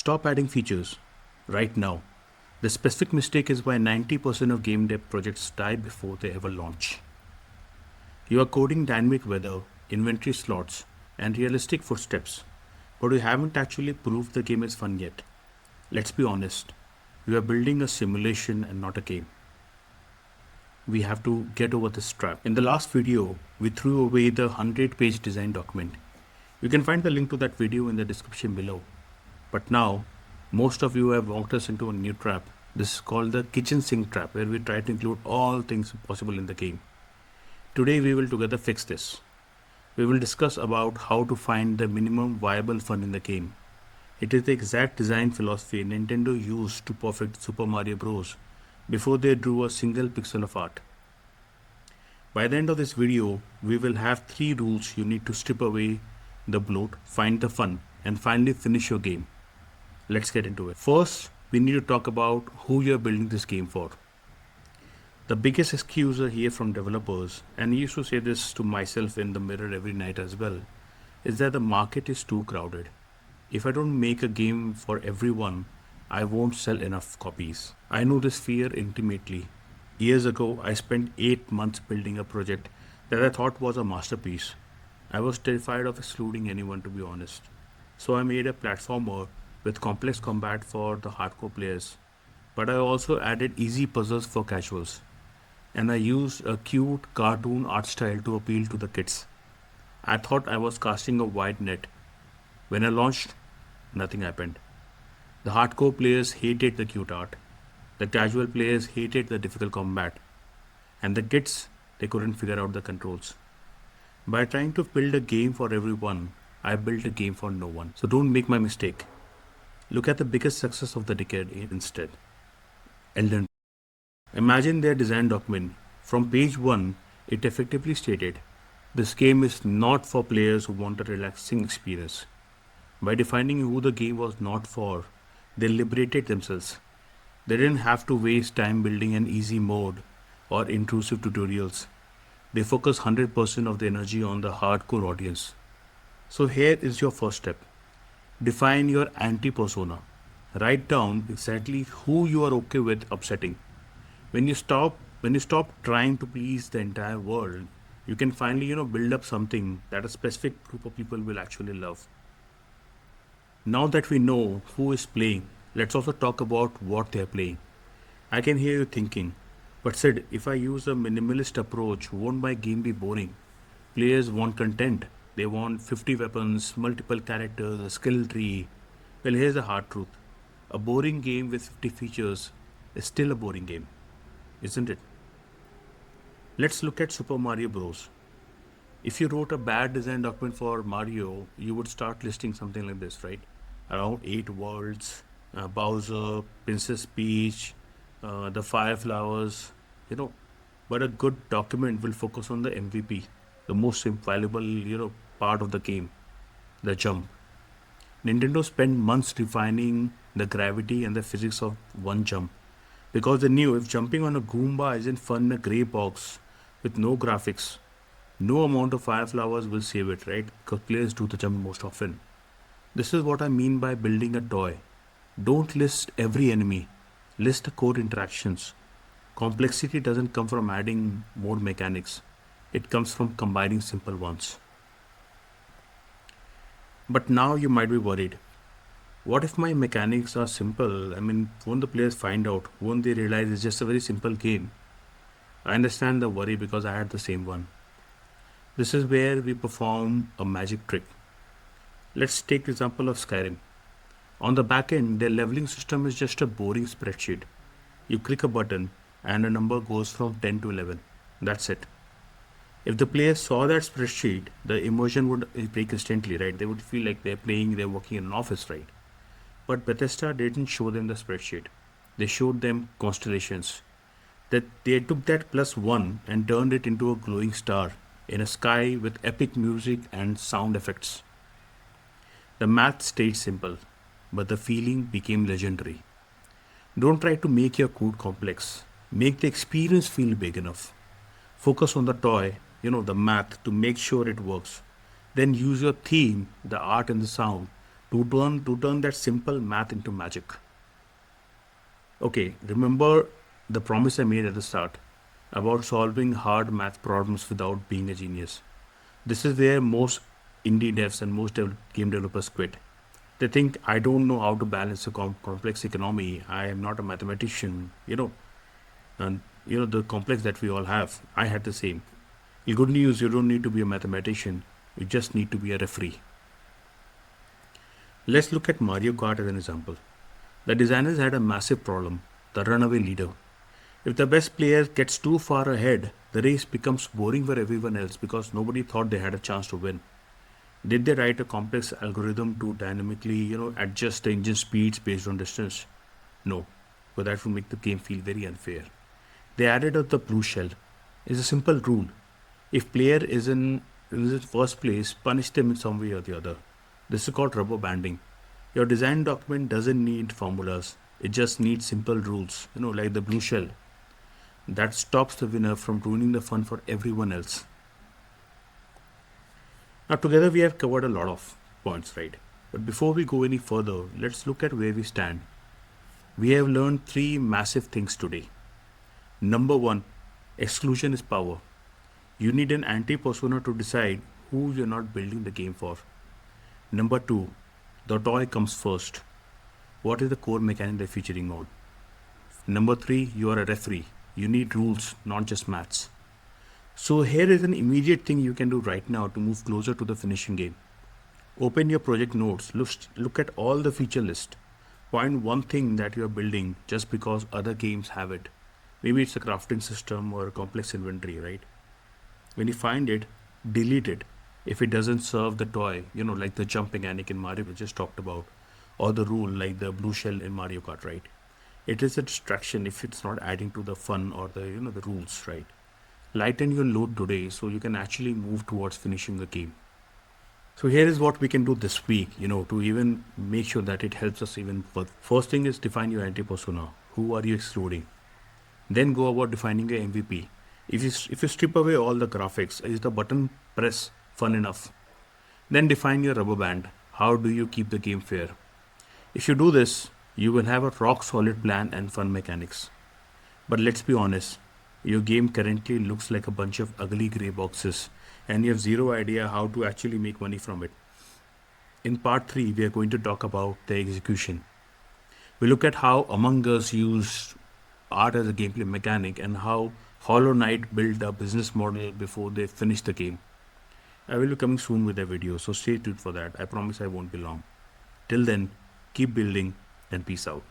Stop adding features right now. The specific mistake is why 90% of game dev projects die before they ever launch. You are coding dynamic weather, inventory slots, and realistic footsteps, but you haven't actually proved the game is fun yet. Let's be honest, you are building a simulation and not a game. We have to get over this trap. In the last video, we threw away the 100-page design document. You can find the link to that video in the description below. But now, most of you have walked us into a new trap. This is called the kitchen sink trap, where we try to include all things possible in the game. Today we will together fix this. We will discuss about how to find the minimum viable fun in the game. It is the exact design philosophy Nintendo used to perfect Super Mario Bros. Before they drew a single pixel of art. By the end of this video, we will have 3 rules you need to strip away the bloat, find the fun, and finally finish your game. Let's get into it. First, we need to talk about who you're building this game for. The biggest excuse I hear from developers, and I used to say this to myself in the mirror every night as well, is that the market is too crowded. If I don't make a game for everyone, I won't sell enough copies. I know this fear intimately. Years ago, I spent 8 months building a project that I thought was a masterpiece. I was terrified of excluding anyone, to be honest. So I made a platformer with complex combat for the hardcore players. But I also added easy puzzles for casuals. And I used a cute cartoon art style to appeal to the kids. I thought I was casting a wide net. When I launched, nothing happened. The hardcore players hated the cute art. The casual players hated the difficult combat. And the kids, they couldn't figure out the controls. By trying to build a game for everyone, I built a game for no one. So don't make my mistake. Look at the biggest success of the decade instead. Elden Ring. Imagine their design document. From page 1, it effectively stated, this game is not for players who want a relaxing experience. By defining who the game was not for, they liberated themselves. They didn't have to waste time building an easy mode or intrusive tutorials. They focus 100% of the energy on the hardcore audience. So here is your first step. Define your anti-persona. Write down exactly who you are okay with upsetting. When you stop trying to please the entire world, you can finally build up something that a specific group of people will actually love. Now that we know who is playing, let's also talk about what they are playing. I can hear you thinking, but Sid, if I use a minimalist approach, won't my game be boring? Players want content. They want 50 weapons, multiple characters, a skill tree. Well, here's the hard truth. A boring game with 50 features is still a boring game, isn't it? Let's look at Super Mario Bros. If you wrote a bad design document for Mario, you would start listing something like this, right? Around 8 worlds, Bowser, Princess Peach, the Fire Flowers, But a good document will focus on the MVP, the most valuable, part of the game, the jump. Nintendo spent months refining the gravity and the physics of one jump because they knew if jumping on a Goomba isn't fun in a grey box with no graphics, no amount of fire flowers will save it, right? Because players do the jump most often. This is what I mean by building a toy. Don't list every enemy, list the core interactions. Complexity doesn't come from adding more mechanics. It comes from combining simple ones. But now you might be worried. What if my mechanics are simple? Won't the players find out? Won't they realize it's just a very simple game? I understand the worry because I had the same one. This is where we perform a magic trick. Let's take the example of Skyrim. On the back end, their leveling system is just a boring spreadsheet. You click a button and a number goes from 10 to 11. That's it. If the players saw that spreadsheet, the immersion would break instantly, right? They would feel like they're working in an office, right? But Bethesda didn't show them the spreadsheet. They showed them constellations. That they took that +1 and turned it into a glowing star in a sky with epic music and sound effects. The math stayed simple, but the feeling became legendary. Don't try to make your code complex. Make the experience feel big enough. Focus on the toy, the math to make sure it works. Then use your theme, the art and the sound, to turn that simple math into magic. Okay, remember the promise I made at the start about solving hard math problems without being a genius. This is where most indie devs and most game developers quit. They think I don't know how to balance a complex economy. I am not a mathematician, and the complex that we all have. I had the same. The good news, you don't need to be a mathematician. You just need to be a referee. Let's look at Mario Kart as an example. The designers had a massive problem: the runaway leader. If the best player gets too far ahead, the race becomes boring for everyone else because nobody thought they had a chance to win. Did they write a complex algorithm to dynamically, adjust the engine speeds based on distance? No, but that would make the game feel very unfair. They added up the blue shell. It's a simple rule. If player is in first place, punish them in some way or the other. This is called rubber banding. Your design document doesn't need formulas. It just needs simple rules, like the blue shell. That stops the winner from ruining the fun for everyone else. Now, together we have covered a lot of points, right? But before we go any further, let's look at where we stand. We have learned three massive things today. Number one, exclusion is power. You need an anti persona to decide who you're not building the game for. Number two, the toy comes first. What is the core mechanic they're featuring on? Number three, you are a referee. You need rules, not just maths. So here is an immediate thing you can do right now to move closer to the finishing game. Open your project notes, look at all the feature list. Find one thing that you are building just because other games have it. Maybe it's a crafting system or a complex inventory, right? When you find it, delete it. If it doesn't serve the toy, like the jump mechanic in Mario we just talked about, or the rule like the blue shell in Mario Kart, right? It is a distraction if it's not adding to the fun or the rules, right? Lighten your load today so you can actually move towards finishing the game. So here is what we can do this week, to even make sure that it helps us even further. First thing is define your anti-persona. Who are you excluding? Then go about defining your MVP. If you strip away all the graphics, is the button press fun enough? Then define your rubber band. How do you keep the game fair? If you do this, you will have a rock solid plan and fun mechanics. But let's be honest, your game currently looks like a bunch of ugly grey boxes and you have zero idea how to actually make money from it. In part 3, we are going to talk about the execution. We look at how Among Us used art as a gameplay mechanic and how Hollow Knight built a business model before they finished the game. I will be coming soon with a video, so stay tuned for that. I promise I won't be long. Till then, keep building and peace out.